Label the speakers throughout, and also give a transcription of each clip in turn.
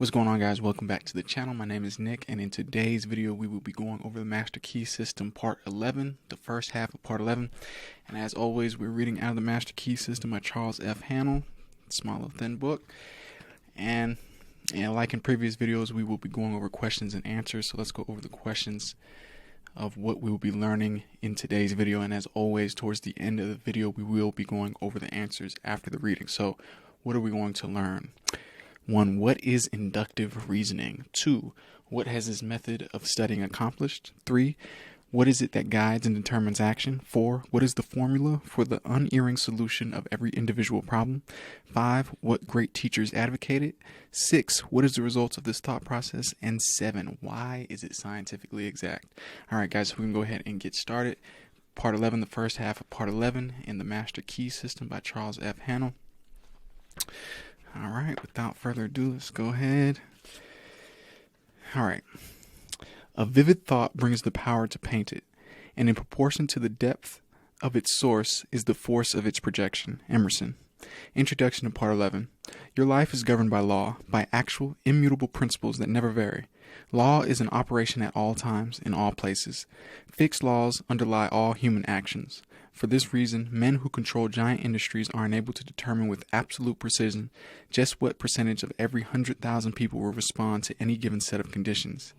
Speaker 1: What's going on, guys? Welcome back to the channel. My name is Nick, and in today's video we will be going over the Master Key System Part 11, the first half of Part 11. And as always, we're reading out of the Master Key System by Charles F. Hannell, small little thin book. And like in previous videos, we will be going over questions and answers. So let's go over the questions of what we will be learning in today's video. And as always, towards the end of the video, we will be going over the answers after the reading. So what are we going to learn? 1. What is inductive reasoning? 2. What has this method of studying accomplished? 3. What is it that guides and determines action? 4. What is the formula for the unerring solution of every individual problem? 5. What great teachers advocated? 6. What is the result of this thought process? And 7. Why is it scientifically exact? Alright guys, so we can go ahead and get started. Part 11, the first half of Part 11 in the Master Key System by Charles F. Hannell. Alright, without further ado, let's go ahead. Alright. A vivid thought brings the power to paint it, and in proportion to the depth of its source is the force of its projection. Emerson. Introduction to Part 11. Your life is governed by law, by actual, immutable principles that never vary. Law is in operation at all times, in all places. Fixed laws underlie all human actions. For this reason, men who control giant industries are unable to determine with absolute precision just what percentage of every 100,000 people will respond to any given set of conditions.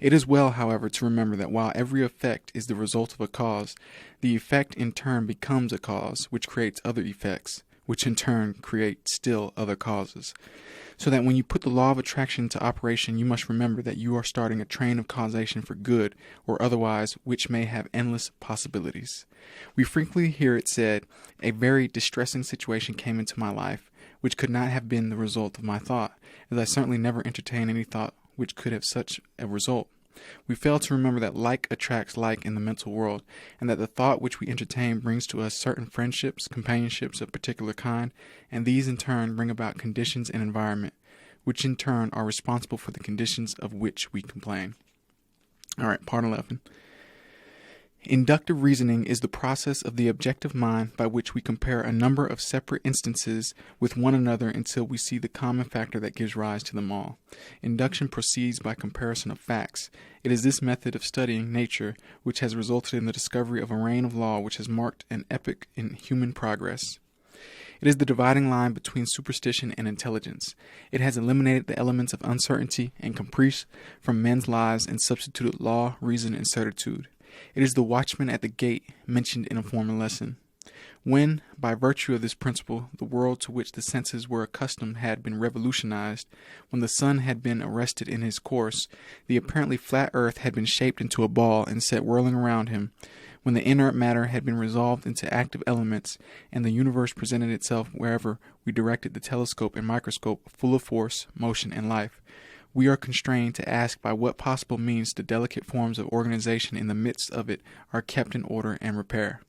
Speaker 1: It is well, however, to remember that while every effect is the result of a cause, the effect in turn becomes a cause, which creates other effects, which in turn create still other causes. So that when you put the law of attraction into operation, you must remember that you are starting a train of causation for good or otherwise, which may have endless possibilities. We frequently hear it said, "A very distressing situation came into my life, which could not have been the result of my thought, as I certainly never entertained any thought which could have such a result." We fail to remember that like attracts like in the mental world, and that the thought which we entertain brings to us certain friendships, companionships of particular kind, and these in turn bring about conditions and environment, which in turn are responsible for the conditions of which we complain. Alright, Part 11. Inductive reasoning is the process of the objective mind by which we compare a number of separate instances with one another until we see the common factor that gives rise to them all. Induction proceeds by comparison of facts. It is this method of studying nature which has resulted in the discovery of a reign of law which has marked an epoch in human progress. It is the dividing line between superstition and intelligence. It has eliminated the elements of uncertainty and caprice from men's lives and substituted law, reason, and certitude. It is the watchman at the gate mentioned in a former lesson. When, by virtue of this principle, the world to which the senses were accustomed had been revolutionized, when the sun had been arrested in his course, the apparently flat earth had been shaped into a ball and set whirling around him, when the inert matter had been resolved into active elements, and the universe presented itself wherever we directed the telescope and microscope full of force, motion, and life, we are constrained to ask by what possible means the delicate forms of organization in the midst of it are kept in order and repair.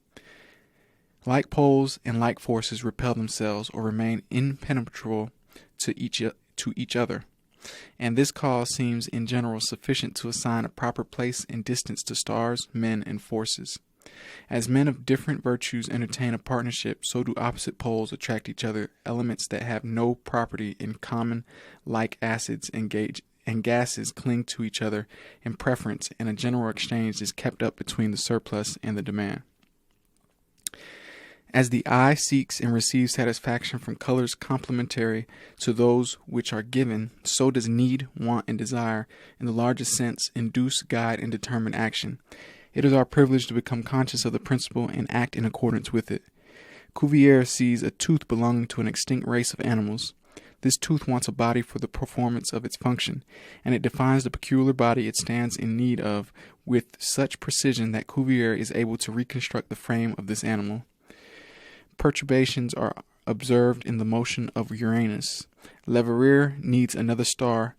Speaker 1: Like poles and like forces repel themselves or remain impenetrable to each other, and this cause seems in general sufficient to assign a proper place and distance to stars, men, and forces. As men of different virtues entertain a partnership, so do opposite poles attract each other. Elements that have no property in common, like acids and gases, cling to each other in preference, and a general exchange is kept up between the surplus and the demand. As the eye seeks and receives satisfaction from colors complementary to those which are given, so does need, want, and desire, in the largest sense, induce, guide, and determine action. It is our privilege to become conscious of the principle and act in accordance with it. Cuvier sees a tooth belonging to an extinct race of animals. This tooth wants a body for the performance of its function, and it defines the peculiar body it stands in need of with such precision that Cuvier is able to reconstruct the frame of this animal. Perturbations are observed in the motion of Uranus. Leverrier needs another star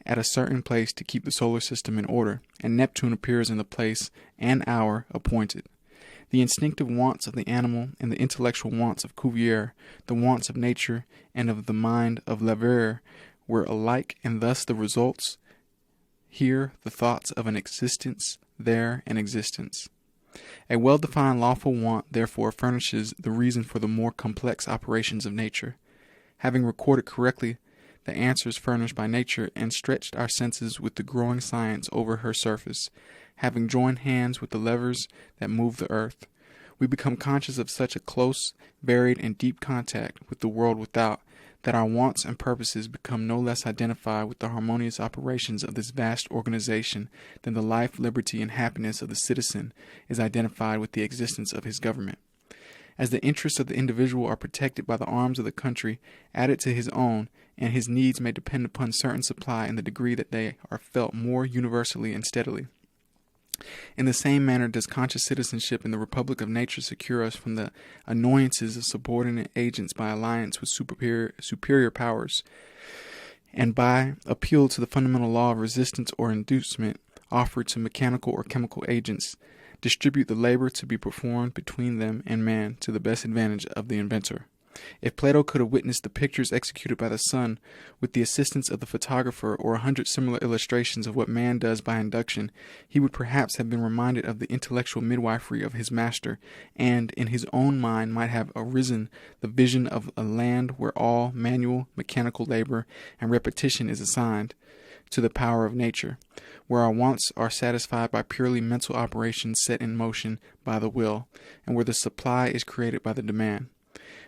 Speaker 1: at a certain place to keep the solar system in order, and Neptune appears in the place and hour appointed. The instinctive wants of the animal and the intellectual wants of Cuvier, the wants of nature and of the mind of Leverrier, were alike, and thus the results here the thoughts of an existence, there an existence. A well-defined lawful want, therefore, furnishes the reason for the more complex operations of nature. Having recorded correctly the answers furnished by nature and stretched our senses with the growing science over her surface, having joined hands with the levers that move the earth. We become conscious of such a close, varied, and deep contact with the world without, that our wants and purposes become no less identified with the harmonious operations of this vast organization than the life, liberty, and happiness of the citizen is identified with the existence of his government. As the interests of the individual are protected by the arms of the country added to his own, and his needs may depend upon certain supply in the degree that they are felt more universally and steadily. In the same manner does conscious citizenship in the Republic of Nature secure us from the annoyances of subordinate agents by alliance with superior powers, and by appeal to the fundamental law of resistance or inducement offered to mechanical or chemical agents, distribute the labor to be performed between them and man to the best advantage of the inventor. If Plato could have witnessed the pictures executed by the sun with the assistance of the photographer, or 100 similar illustrations of what man does by induction, he would perhaps have been reminded of the intellectual midwifery of his master, and in his own mind might have arisen the vision of a land where all manual, mechanical labor and repetition is assigned to the power of nature, where our wants are satisfied by purely mental operations set in motion by the will, and where the supply is created by the demand.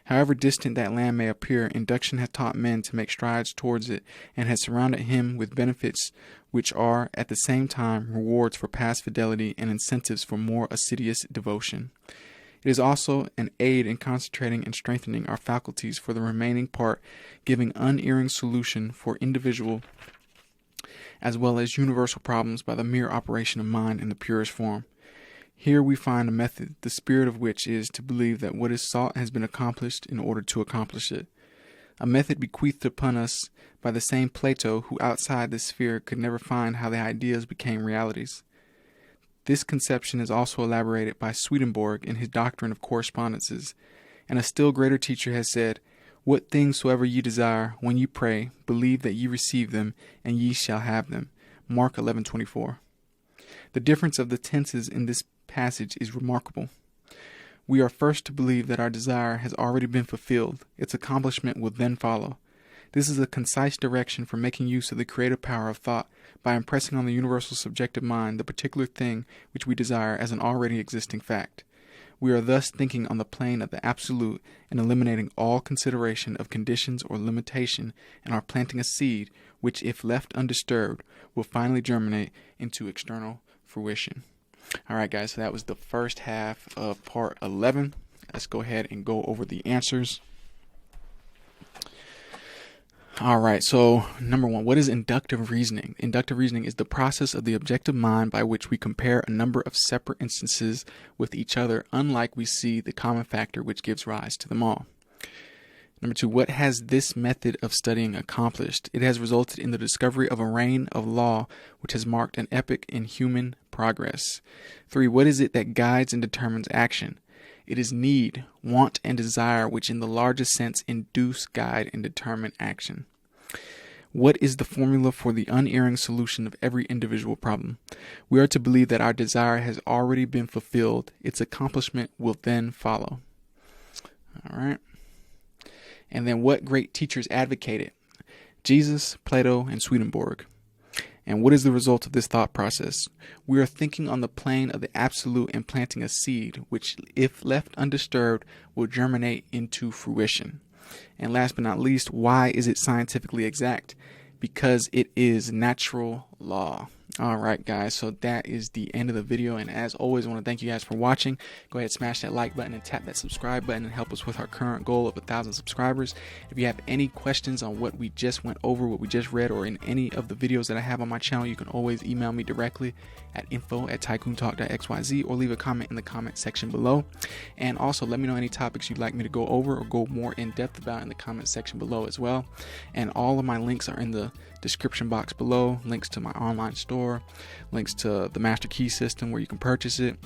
Speaker 1: However distant that land may appear, induction has taught men to make strides towards it, and has surrounded him with benefits which are, at the same time, rewards for past fidelity and incentives for more assiduous devotion. It is also an aid in concentrating and strengthening our faculties for the remaining part, giving unerring solution for individual as well as universal problems by the mere operation of mind in the purest form. Here we find a method, the spirit of which is to believe that what is sought has been accomplished in order to accomplish it. A method bequeathed upon us by the same Plato who outside this sphere could never find how the ideas became realities. This conception is also elaborated by Swedenborg in his Doctrine of Correspondences, and a still greater teacher has said, "What things soever ye desire, when ye pray, believe that ye receive them, and ye shall have them." Mark 11:24. The difference of the tenses in this passage is remarkable. We are first to believe that our desire has already been fulfilled. Its accomplishment will then follow. This is a concise direction for making use of the creative power of thought by impressing on the universal subjective mind the particular thing which we desire as an already existing fact. We are thus thinking on the plane of the absolute and eliminating all consideration of conditions or limitation, and are planting a seed which, if left undisturbed, will finally germinate into external fruition. All right, guys, so that was the first half of part 11. Let's go ahead and go over the answers. All right, so number one, what is inductive reasoning? Inductive reasoning is the process of the objective mind by which we compare a number of separate instances with each other, unlike we see the common factor which gives rise to them all. Number two, what has this method of studying accomplished? It has resulted in the discovery of a reign of law which has marked an epoch in human progress. 3, what is it that guides and determines action? It is need, want, and desire which in the largest sense induce, guide, and determine action. What is the formula for the unerring solution of every individual problem? We are to believe that our desire has already been fulfilled. Its accomplishment will then follow. All right. And then what great teachers advocated? Jesus, Plato, and Swedenborg. And what is the result of this thought process? We are thinking on the plane of the absolute and planting a seed, which, if left undisturbed, will germinate into fruition. And last but not least, why is it scientifically exact? Because it is natural law. All right, guys, so that is the end of the video. And as always, I want to thank you guys for watching. Go ahead, smash that like button and tap that subscribe button and help us with our current goal of 1,000 subscribers. If you have any questions on what we just went over, what we just read, or in any of the videos that I have on my channel, you can always email me directly at info@tycoontalk.xyz or leave a comment in the comment section below. And also let me know any topics you'd like me to go over or go more in depth about in the comment section below as well. And all of my links are in the description box below. Links to my online store, links to the master key system where you can purchase it,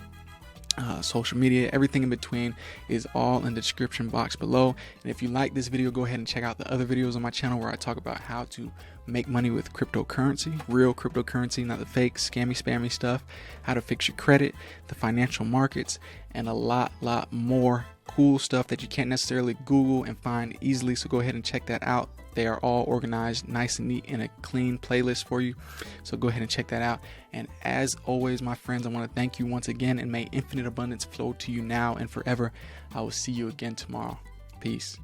Speaker 1: social media, everything in between is all in the description box below. And if you like this video, go ahead and check out the other videos on my channel where I talk about how to make money with cryptocurrency, real cryptocurrency, not the fake scammy spammy stuff, how to fix your credit, the financial markets, and a lot more cool stuff that you can't necessarily Google and find easily. So go ahead and check that out They are all organized nice and neat in a clean playlist for you. So go ahead and check that out. And as always, my friends, I want to thank you once again, and may infinite abundance flow to you now and forever. I will see you again tomorrow. Peace.